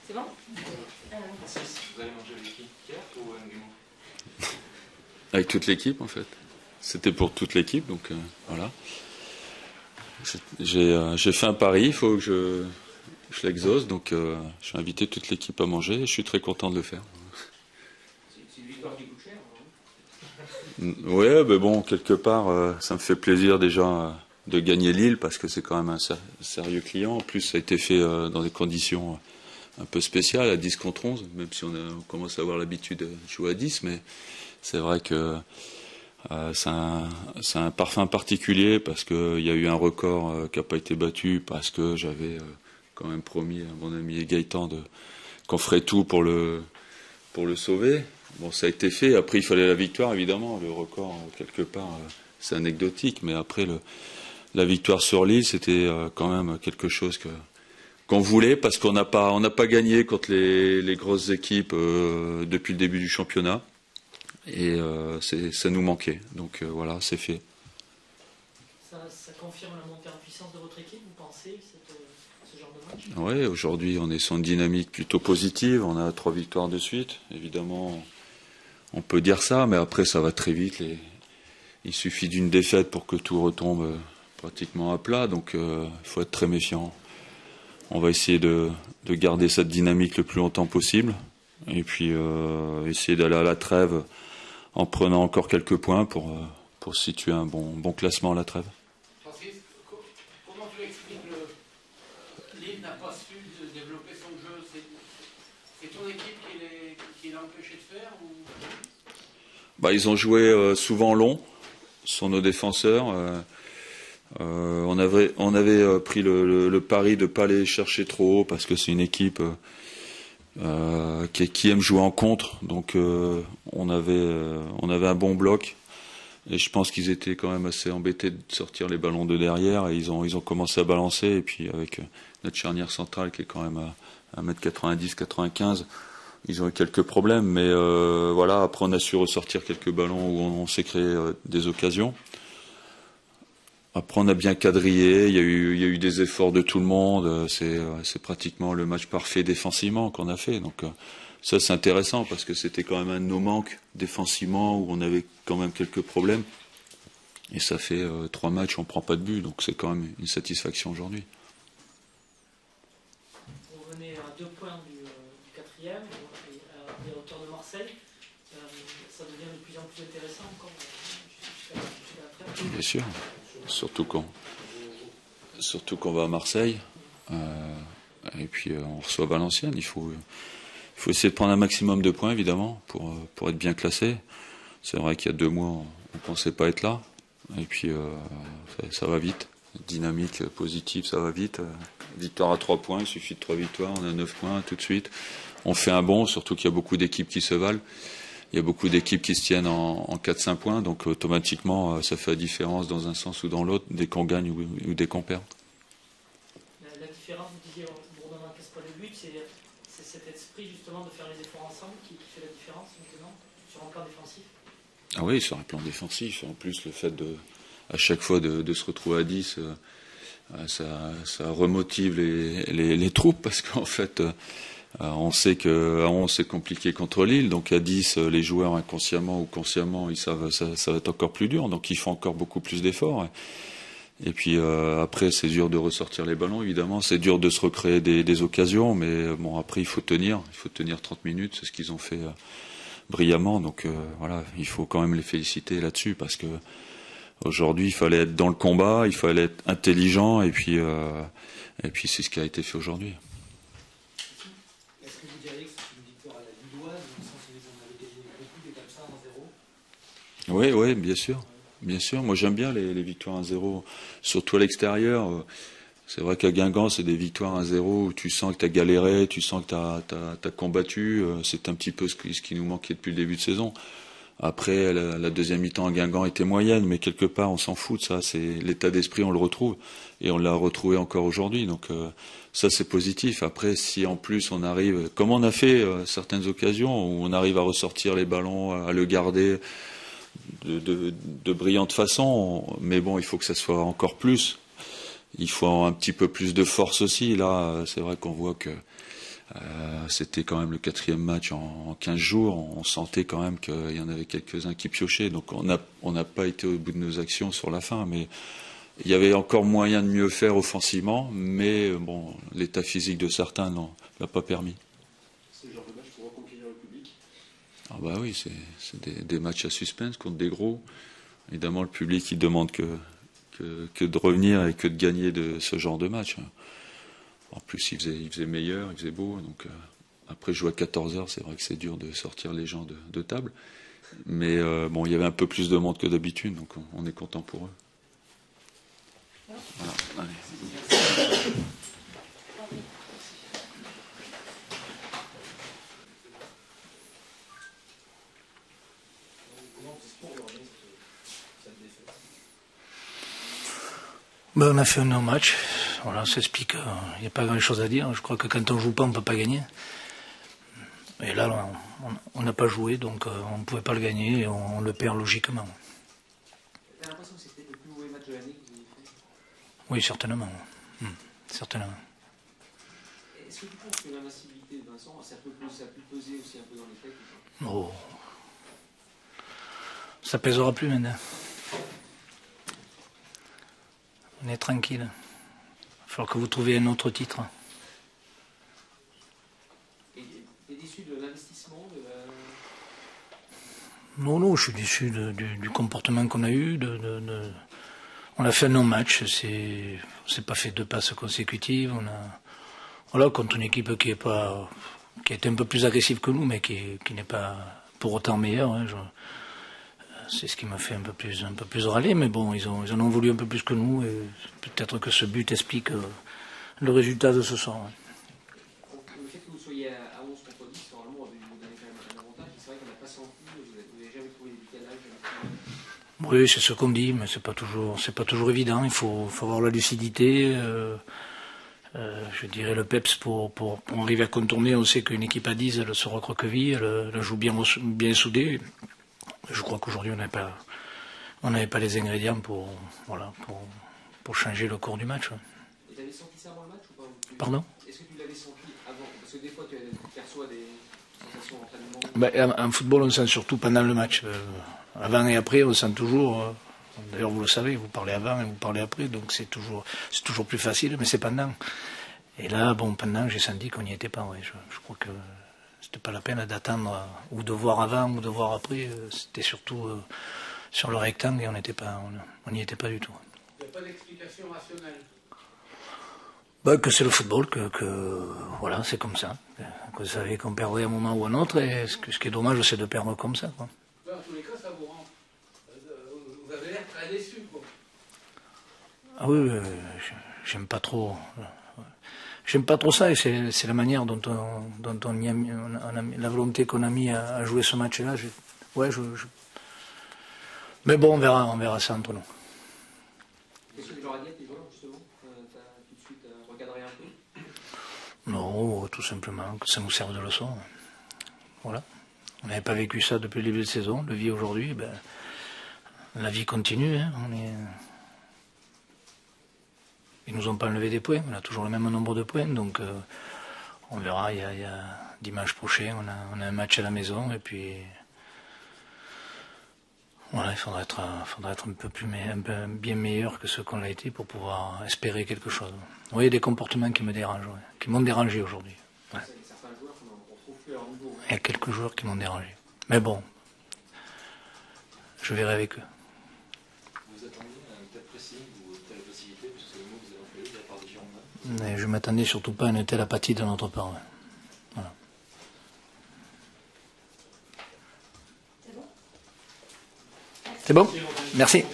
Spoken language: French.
C'est bon Vous allez manger avec qui? Pierre ou Nguemo? Avec toute l'équipe en fait. C'était pour toute l'équipe, donc voilà. J'ai fait un pari, il faut que je l'exauce, donc j'ai invité toute l'équipe à manger et je suis très content de le faire. C'est une victoire qui coûte cher, Oui, mais bon, quelque part, ça me fait plaisir déjà de gagner Lille parce que c'est quand même un sérieux client. En plus, ça a été fait dans des conditions un peu spéciales, à 10 contre 11, même si on commence à avoir l'habitude de jouer à 10, mais c'est vrai que c'est un parfum particulier parce qu'il y a eu un record qui n'a pas été battu, parce que j'avais quand même promis à mon ami Gaëtan qu'on ferait tout pour le sauver. Bon, ça a été fait. Après, il fallait la victoire, évidemment. Le record, quelque part, c'est anecdotique. Mais après, la victoire sur Lille, c'était quand même quelque chose qu'on voulait, parce qu'on n'a pas gagné contre les grosses équipes depuis le début du championnat. Et ça nous manquait. Donc voilà, c'est fait. Ça confirme la montée en puissance de votre équipe, vous pensez, ce genre de match? Oui, aujourd'hui, on est sur une dynamique plutôt positive. On a 3 victoires de suite. Évidemment, on peut dire ça, mais après, ça va très vite. Il suffit d'une défaite pour que tout retombe pratiquement à plat. Donc, il faut être très méfiant. On va essayer de garder cette dynamique le plus longtemps possible. Et puis, essayer d'aller à la trêve en prenant encore quelques points pour situer un bon classement à la trêve. Francis, comment tu expliques Lille n'a pas su développer son jeu? C'est ton équipe qui l'a empêché de faire ou... Bah, ils ont joué souvent long sur nos défenseurs. On avait pris le pari de ne pas aller chercher trop haut parce que c'est une équipe qui aime jouer en contre. Donc on avait un bon bloc. Et je pense qu'ils étaient quand même assez embêtés de sortir les ballons de derrière. Et ils ont commencé à balancer. Et puis avec notre charnière centrale qui est quand même à 1m90, 95, ils ont eu quelques problèmes. Mais voilà, après on a su ressortir quelques ballons où on s'est créé des occasions. Après on a bien quadrillé, il y a eu des efforts de tout le monde. C'est pratiquement le match parfait défensivement qu'on a fait. Donc ça c'est intéressant parce que c'était quand même un de nos manques défensivement où on avait quand même quelques problèmes. Et ça fait 3 matchs, on ne prend pas de but, donc c'est quand même une satisfaction aujourd'hui. Vous revenez à 2 points du 4e, à des hauteurs de Marseille. Ça devient de plus en plus intéressant encore jusqu'à la trêve. Bien sûr, surtout qu'on va à Marseille. Et puis on reçoit Valenciennes. Il faut essayer de prendre un maximum de points, évidemment, pour être bien classé. C'est vrai qu'il y a 2 mois, on ne pensait pas être là. Et puis ça va vite. Dynamique positive, ça va vite. Victoire à 3 points, il suffit de 3 victoires, on a 9 points tout de suite. On fait un bond, surtout qu'il y a beaucoup d'équipes qui se valent. Il y a beaucoup d'équipes qui se tiennent en 4-5 points, donc automatiquement ça fait la différence dans un sens ou dans l'autre, dès qu'on gagne ou dès qu'on perd. La différence, vous disiez, Bourdon n'encaisse pas les buts, c'est cet esprit justement de faire les efforts ensemble qui fait la différence maintenant sur un plan défensif. Ah oui, sur un plan défensif. En plus, le fait à chaque fois de se retrouver à 10, ça remotive les troupes parce qu'en fait, on sait qu'à 11 c'est compliqué contre Lille, donc à 10, les joueurs inconsciemment ou consciemment, ils savent ça va être encore plus dur, donc ils font encore beaucoup plus d'efforts. Et puis après, c'est dur de ressortir les ballons, évidemment, c'est dur de se recréer des occasions, mais bon, après il faut tenir 30 minutes, c'est ce qu'ils ont fait brillamment, donc voilà, il faut quand même les féliciter là-dessus, parce que aujourd'hui, il fallait être dans le combat, il fallait être intelligent, et puis c'est ce qui a été fait aujourd'hui. Est-ce que vous diriez que c'est une victoire à la lilloise, dans le sens où ils en avaient gagné beaucoup des comme ça, 1-0? Oui, bien sûr. Bien sûr. Moi, j'aime bien les victoires 1-0, surtout à l'extérieur. C'est vrai qu'à Guingamp, c'est des victoires 1-0 où tu sens que tu as galéré, tu sens que tu as combattu. C'est un petit peu ce qui nous manquait depuis le début de saison. Après, la deuxième mi-temps à Guingamp était moyenne, mais quelque part, on s'en fout de ça. C'est l'état d'esprit, on le retrouve. Et on l'a retrouvé encore aujourd'hui. Donc ça, c'est positif. Après, si en plus on arrive, comme on a fait certaines occasions, où on arrive à ressortir les ballons, à le garder de brillante façon, mais bon, il faut que ça soit encore plus. Il faut un petit peu plus de force aussi. Là, c'est vrai qu'on voit que C'était quand même le 4e match en 15 jours. On sentait quand même qu'il y en avait quelques-uns qui piochaient. Donc on n'a pas été au bout de nos actions sur la fin, mais il y avait encore moyen de mieux faire offensivement, mais bon, l'état physique de certains ne l'a pas permis. C'est le genre de match pour reconquérir le public? Ah bah oui, c'est des matchs à suspense contre des gros. Évidemment, le public, il demande que de revenir et que de gagner de ce genre de match. En plus, il faisait meilleur, il faisait beau. Donc, après, jouer à 14h, c'est vrai que c'est dur de sortir les gens de table. Mais bon, il y avait un peu plus de monde que d'habitude, donc on est content pour eux. Voilà, allez. Ben, on a fait un non-match. Voilà, ça explique. Il n'y a pas grand-chose à dire. Je crois que quand on joue pas, on ne peut pas gagner. Et là, on n'a pas joué, donc on ne pouvait pas le gagner et on le perd logiquement. T'as l'impression que c'était le plus mauvais match de l'année que vous avez fait? Oui, certainement. Certainement. Est-ce que tu penses que l'invincibilité de Vincent, ça a pu peser aussi un peu dans les têtes ou pas? Oh. Ça pèsera plus maintenant. On est tranquille. Il va falloir que vous trouviez un autre titre. Et t'es déçu de l'investissement Non, je suis déçu du comportement qu'on a eu. On a fait un non-match. On s'est pas fait 2 passes consécutives. Voilà, contre une équipe qui est un peu plus agressive que nous, mais qui n'est pas pour autant meilleure. Hein, c'est ce qui m'a fait un peu plus râler, mais bon, ils en ont voulu un peu plus que nous, et peut-être que ce but explique le résultat de ce soir. Ouais. Le fait que vous soyez à 11 contre 10, normalement, vous donnez quand même un avantage. C'est vrai qu'on n'a pas senti, vous n'avez jamais trouvé des décalages. Oui, c'est ce qu'on dit, mais c'est pas toujours évident. Il faut avoir la lucidité. Je dirais le peps pour arriver à contourner. On sait qu'une équipe à 10, elle se recroqueville, elle joue bien soudée. Je crois qu'aujourd'hui, on n'avait pas les ingrédients pour changer le cours du match. Et tu avais senti ça avant le match ou pas? Pardon? Est-ce que tu l'avais senti avant? Parce que des fois, tu perçois des sensations d'entraînement. En football, on sent surtout pendant le match. Avant et après, on sent toujours. D'ailleurs, vous le savez, vous parlez avant et vous parlez après, donc c'est toujours plus facile, mais c'est pendant. Et là, pendant, j'ai senti qu'on n'y était pas. Ouais. Je crois que c'était pas la peine d'attendre ou de voir avant ou de voir après. C'était surtout sur le rectangle et on n'y était pas du tout. Il n'y a pas d'explication rationnelle. Que c'est le football, voilà, c'est comme ça. Que vous savez qu'on perdrait à un moment ou à un autre, et ce qui est dommage, c'est de perdre comme ça. Quoi. Dans tous les cas, ça vous rend. Vous avez l'air très déçu, quoi. Ah oui, j'aime pas trop. J'aime pas trop ça, et c'est la manière dont on y a mis, la volonté qu'on a mis à jouer ce match-là. Mais bon, on verra ça entre nous. Qu'est-ce que tu leur as dit à tes joueurs, justement? T'as tout de suite recadré un peu? Non, tout simplement que ça nous serve de leçon. Voilà. On n'avait pas vécu ça depuis le début de saison. Le vit aujourd'hui, la vie continue. Hein. Ils nous ont pas enlevé des points. On a toujours le même nombre de points. Donc, on verra. Il y a dimanche prochain, on a un match à la maison. Et puis, voilà, il faudra être un peu bien meilleur que ce qu'on a été pour pouvoir espérer quelque chose. Oui, il y a des comportements qui me dérangent, qui m'ont dérangé aujourd'hui. Ouais. Certains joueurs qu'on ne retrouve plus à leur niveau. Il y a quelques joueurs qui m'ont dérangé. Mais bon, je verrai avec eux. Vous attendiez un tel pressing ou telle facilité, puisque c'est le mot que vous avez employé de la part des Girondins? Mais je m'attendais surtout pas à une telle apathie de notre part. Ouais. Voilà. C'est bon? C'est bon? Merci.